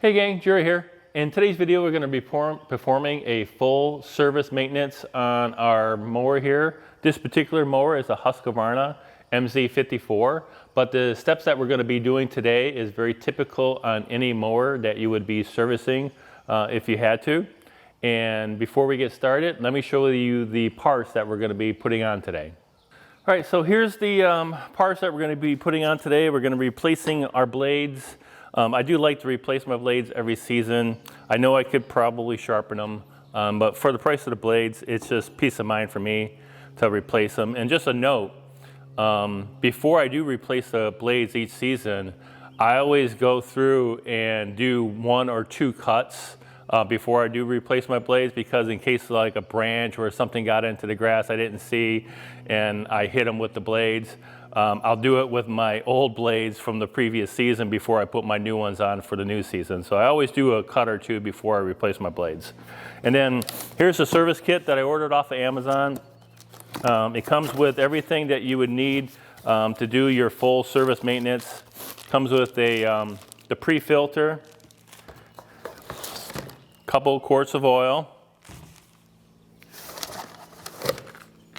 Hey gang, Jerry here. In today's video, we're going to be performing a full service maintenance on our mower here. This particular mower is a Husqvarna MZ54, but the steps that we're going to be doing today is very typical on any mower that you would be servicing if you had to. And before we get started, let me show you the parts that we're going to be putting on today. All right, so here's the parts that we're going to be putting on today. We're going to be replacing our blades. I do like to replace my blades every season. I know I could probably sharpen them, but for the price of the blades, it's just peace of mind for me to replace them. And just a note, before I do replace the blades each season, I always go through and do 1 or 2 cuts before I do replace my blades, because in case like a branch or something got into the grass I didn't see and I hit them with the blades, I'll do it with my old blades from the previous season before I put my new ones on for the new season. So I always do a cut or 2 before I replace my blades. And then here's the service kit that I ordered off of Amazon. It comes with everything that you would need to do your full service maintenance. Comes with a the pre-filter, couple of quarts of oil,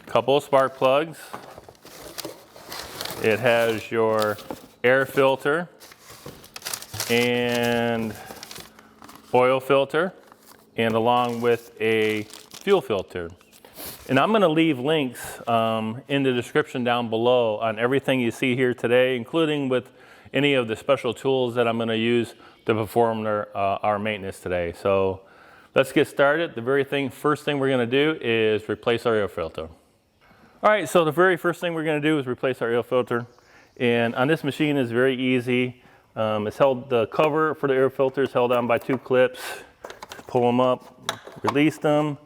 couple of spark plugs. It has your air filter and oil filter, and along with a fuel filter. And I'm going to leave links in the description down below on everything you see here today, including with any of the special tools that I'm going to use to perform our maintenance today. So let's get started. The first thing we're going to do is replace our air filter. All right, so the very first thing we're going to do is replace our air filter. And on this machine is very easy. The cover for the air filter is held on by 2 clips. Pull them up, release them,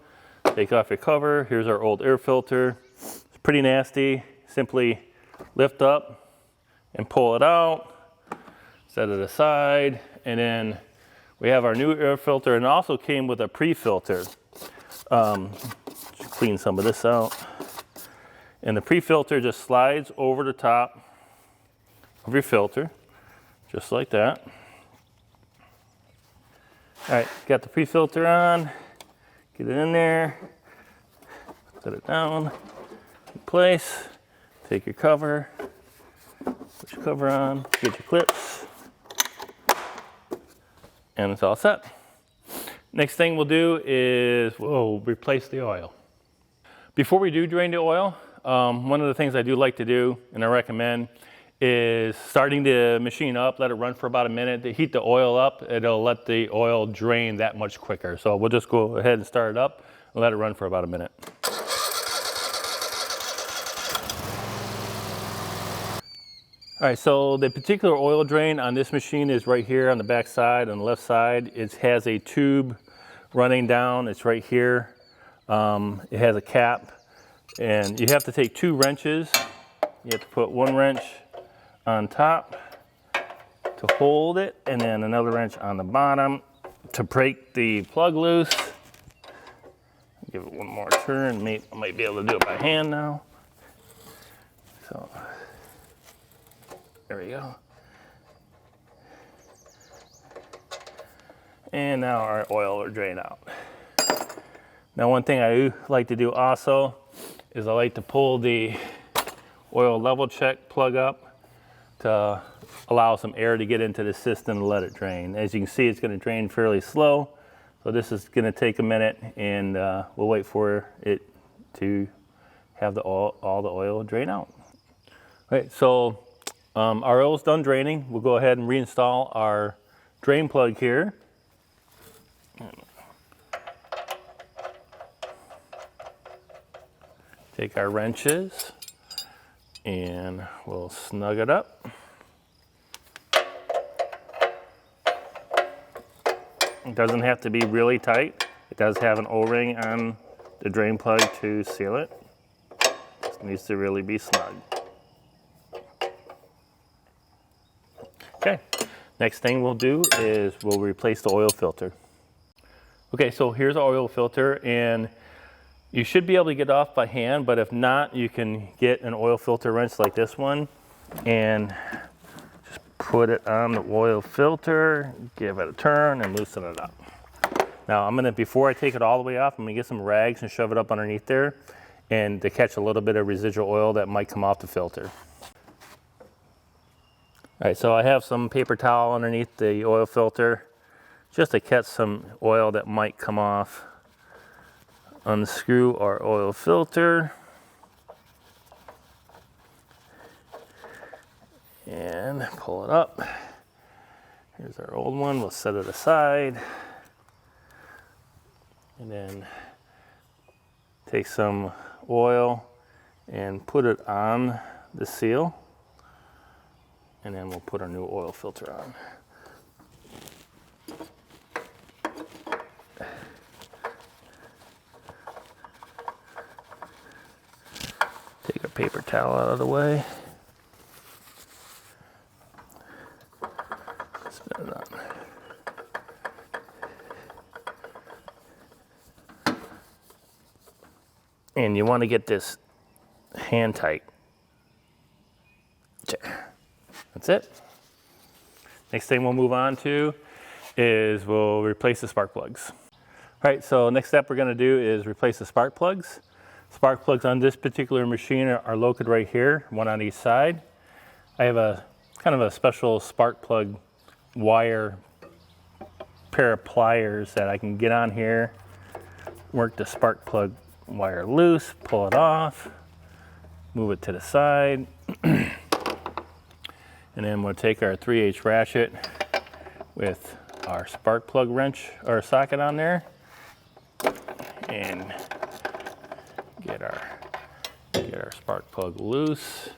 take off your cover. Here's our old air filter. It's pretty nasty. Simply lift up and pull it out, set it aside, and then we have our new air filter, and it also came with a pre-filter. Clean some of this out. And the pre-filter just slides over the top of your filter, just like that. All right, got the pre-filter on. Get it in there. Set it down in place. Take your cover. Put your cover on. Get your clips. And it's all set. Next thing we'll do is we'll replace the oil. Before we do drain the oil, one of the things I do like to do, and I recommend, is starting the machine up, let it run for about a minute. To heat the oil up, it'll let the oil drain that much quicker. So we'll just go ahead and start it up and let it run for about a minute. All right, so the particular oil drain on this machine is right here on the back side, on the left side. It has a tube running down. It's right here. It has a cap. And you have to take 2 wrenches. You have to put 1 wrench on top to hold it, and then another wrench on the bottom to break the plug loose. Give it 1 more turn. I might be able to do it by hand now. So there we go. And now our oil will drain out. Now, one thing I like to do also is I like to pull the oil level check plug up to allow some air to get into the system and let it drain. As you can see, it's going to drain fairly slow. So this is going to take a minute, and we'll wait for it to have all the oil drain out. Okay, so our oil's done draining. We'll go ahead and reinstall our drain plug here. Take our wrenches and we'll snug it up. It doesn't have to be really tight. It does have an O-ring on the drain plug to seal it. Just needs to really be snug. Okay, next thing we'll do is we'll replace the oil filter. Okay, so here's our oil filter, and you should be able to get it off by hand, but if not, you can get an oil filter wrench like this one and just put it on the oil filter, give it a turn, and loosen it up. Now I'm gonna, before I take it all the way off, I'm gonna get some rags and shove it up underneath there and to catch a little bit of residual oil that might come off the filter. All right, so I have some paper towel underneath the oil filter just to catch some oil that might come off. Unscrew our oil filter. And pull it up. Here's our old one, we'll set it aside. And then take some oil and put it on the seal. And then we'll put our new oil filter on. Take our paper towel out of the way. Spin it on. And you want to get this hand tight. That's it. Next thing we'll move on to is we'll replace the spark plugs. All right, so next step we're going to do is replace the spark plugs. Spark plugs on this particular machine are located right here, one on each side. I have a kind of a special spark plug wire pair of pliers that I can get on here, work the spark plug wire loose, pull it off, move it to the side. And then we'll take our 3/8 ratchet with our spark plug wrench or socket on there and get our spark plug loose.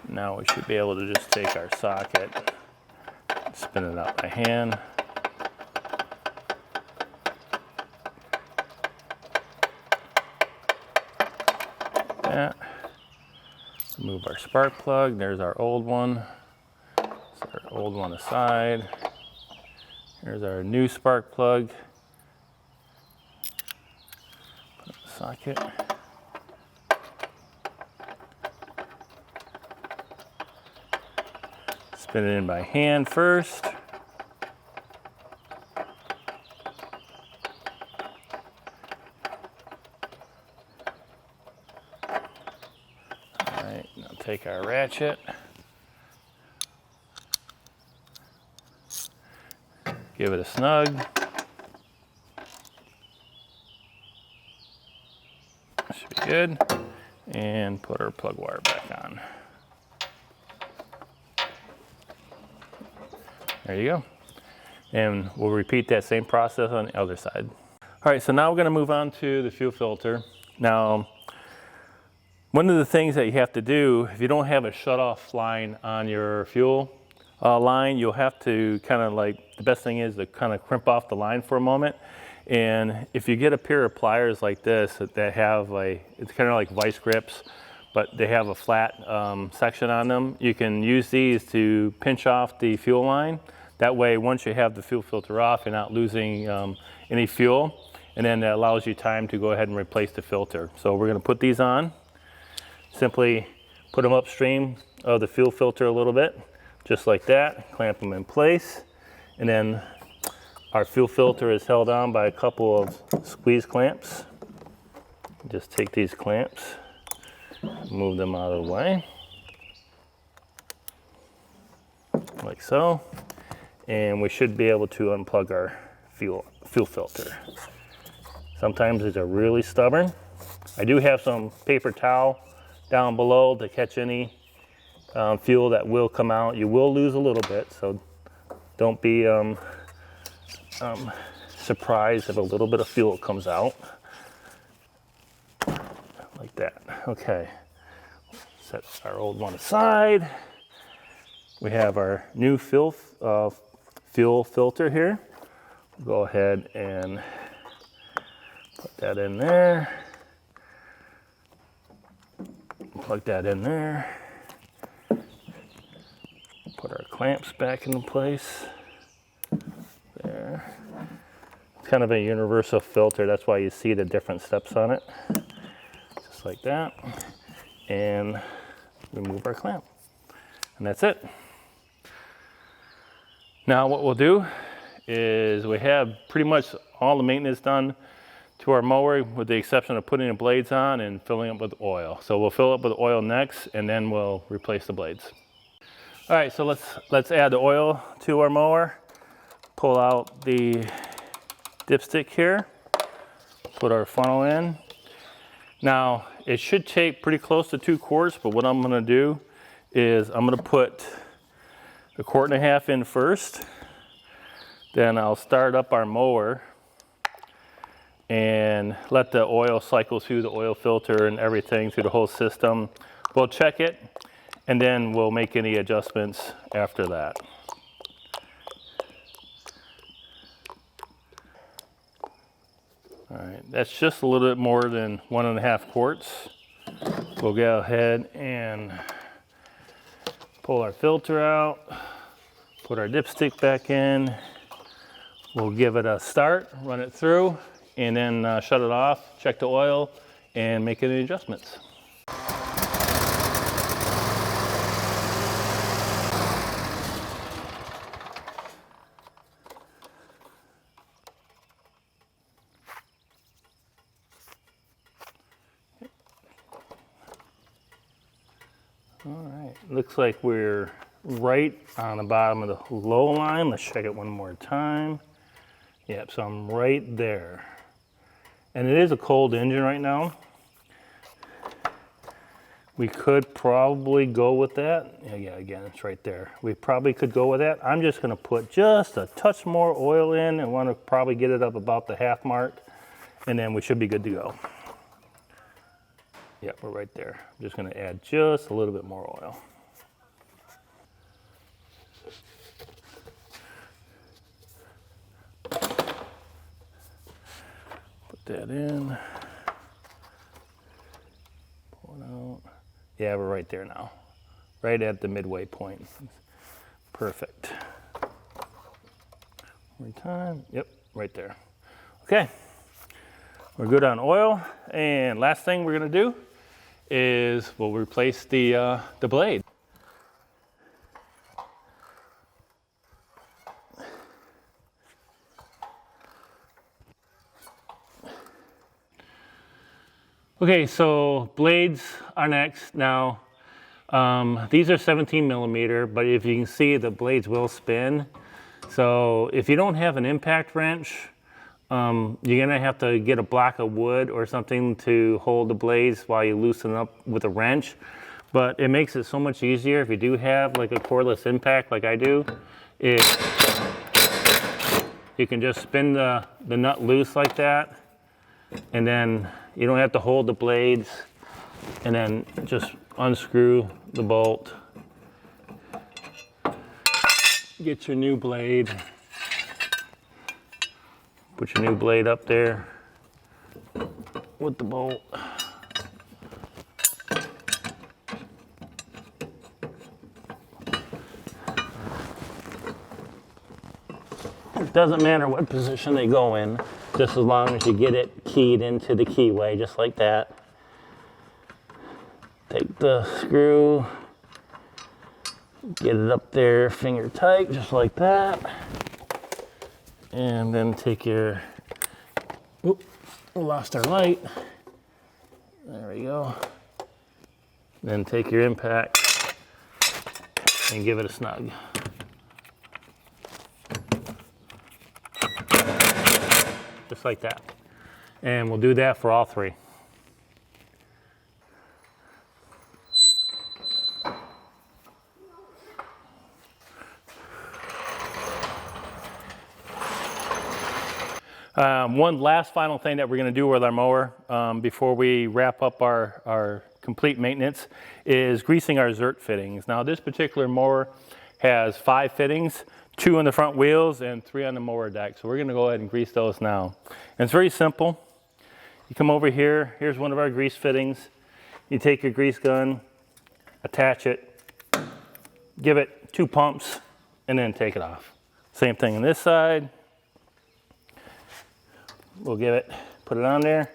Now we should be able to just take our socket, spin it out by hand. That. Move our spark plug. There's our old one. Set our old one aside. Here's our new spark plug. Put it in the socket. Spin it in by hand first. Alright, now take our ratchet. Give it a snug. Should be good. And put our plug wire back on. There you go. And we'll repeat that same process on the other side. All right, so now we're going to move on to the fuel filter. Now, one of the things that you have to do, if you don't have a shutoff line on your fuel line, you'll have to kind of like, the best thing is to kind of crimp off the line for a moment. And if you get a pair of pliers like this that have like, it's kind of like vice grips, but they have a flat section on them, you can use these to pinch off the fuel line. That way, once you have the fuel filter off, you're not losing any fuel. And then that allows you time to go ahead and replace the filter. So we're going to put these on. Simply put them upstream of the fuel filter a little bit, just like that. Clamp them in place. And then our fuel filter is held on by a couple of squeeze clamps. Just take these clamps, move them out of the way, like so. And we should be able to unplug our fuel filter. Sometimes these are really stubborn. I do have some paper towel down below to catch any fuel that will come out. You will lose a little bit, so don't be surprised if a little bit of fuel comes out. Like that. Okay. Set our old one aside. We have our new fuel filter here. Go ahead and put that in there. Plug that in there. Put our clamps back into place. There. It's kind of a universal filter. That's why you see the different steps on it. Just like that. And remove our clamp. And that's it. Now what we'll do is we have pretty much all the maintenance done to our mower with the exception of putting the blades on and filling up with oil. So we'll fill up with oil next and then we'll replace the blades. All right, so let's add the oil to our mower. Pull out the dipstick here, put our funnel in. Now it should take pretty close to 2 quarts, but what I'm gonna do is I'm gonna put 1.5 quarts in first. Then I'll start up our mower and let the oil cycle through the oil filter and everything through the whole system. We'll check it and then we'll make any adjustments after that. All right, that's just a little bit more than 1.5 quarts. We'll go ahead and pull our filter out, put our dipstick back in. We'll give it a start, run it through, and then shut it off, check the oil, and make any adjustments. All right, looks like we're right on the bottom of the low line. Let's check it one more time. Yep, so I'm right there. And it is a cold engine right now. We could probably go with that. Yeah, again, it's right there. We probably could go with that. I'm just gonna put just a touch more oil in and wanna probably get it up about the half mark, and then we should be good to go. Yep, we're right there. I'm just gonna add just a little bit more oil. Put that in. Pull it out. Yeah, we're right there now. Right at the midway point. Perfect. One more time. Yep, right there. Okay, we're good on oil. And last thing we're gonna do is we'll replace the blade. Okay, so blades are next. Now, these are 17 millimeter, but if you can see, the blades will spin. So if you don't have an impact wrench, you're gonna have to get a block of wood or something to hold the blades while you loosen up with a wrench. But it makes it so much easier if you do have like a cordless impact like I do. You can just spin the nut loose like that, and then you don't have to hold the blades, and then just unscrew the bolt. Get your new blade. Put your new blade up there with the bolt. It doesn't matter what position they go in, just as long as you get it keyed into the keyway, just like that. Take the screw, get it up there finger tight, just like that. And then take your, oop, we lost our light. There we go. Then take your impact and give it a snug. Just like that. And we'll do that for all three. One last final thing that we're going to do with our mower before we wrap up our complete maintenance is greasing our ZRT fittings. Now this particular mower has 5 fittings, 2 on the front wheels and 3 on the mower deck. So we're going to go ahead and grease those now. And it's very simple. You come over here, here's one of our grease fittings. You take your grease gun, attach it, give it 2 pumps, and then take it off. Same thing on this side. We'll put it on there,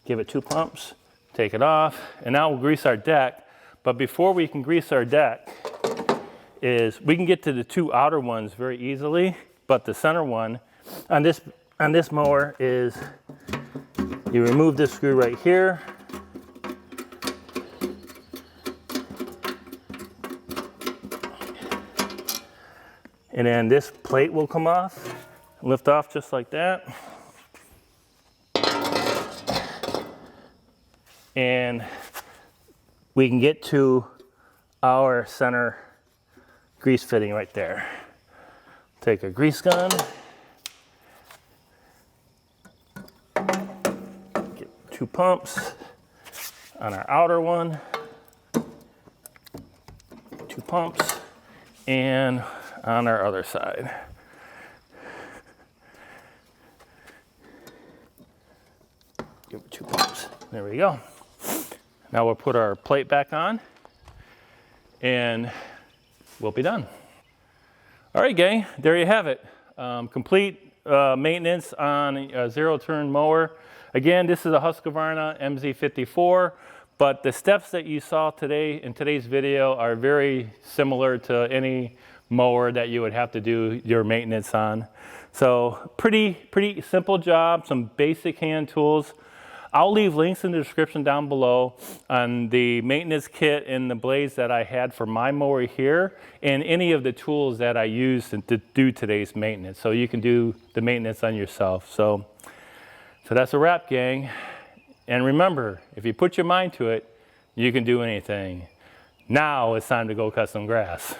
give it 2 pumps, take it off, and now we'll grease our deck. But before we can grease our deck, is we can get to the two outer ones very easily, but the center one on this mower is you remove this screw right here. And then this plate will come off, lift off just like that. And we can get to our center grease fitting right there. Take a grease gun, get 2 pumps on our outer one, 2 pumps, and on our other side. Give it 2 pumps. There we go. Now we'll put our plate back on and we'll be done. All right, gang, there you have it. Complete maintenance on a zero-turn mower. Again, this is a Husqvarna MZ54, but the steps that you saw today in today's video are very similar to any mower that you would have to do your maintenance on. So pretty simple job, some basic hand tools. I'll leave links in the description down below on the maintenance kit and the blades that I had for my mower here and any of the tools that I used to do today's maintenance. So you can do the maintenance on yourself. So that's a wrap, gang. And remember, if you put your mind to it, you can do anything. Now it's time to go cut some grass.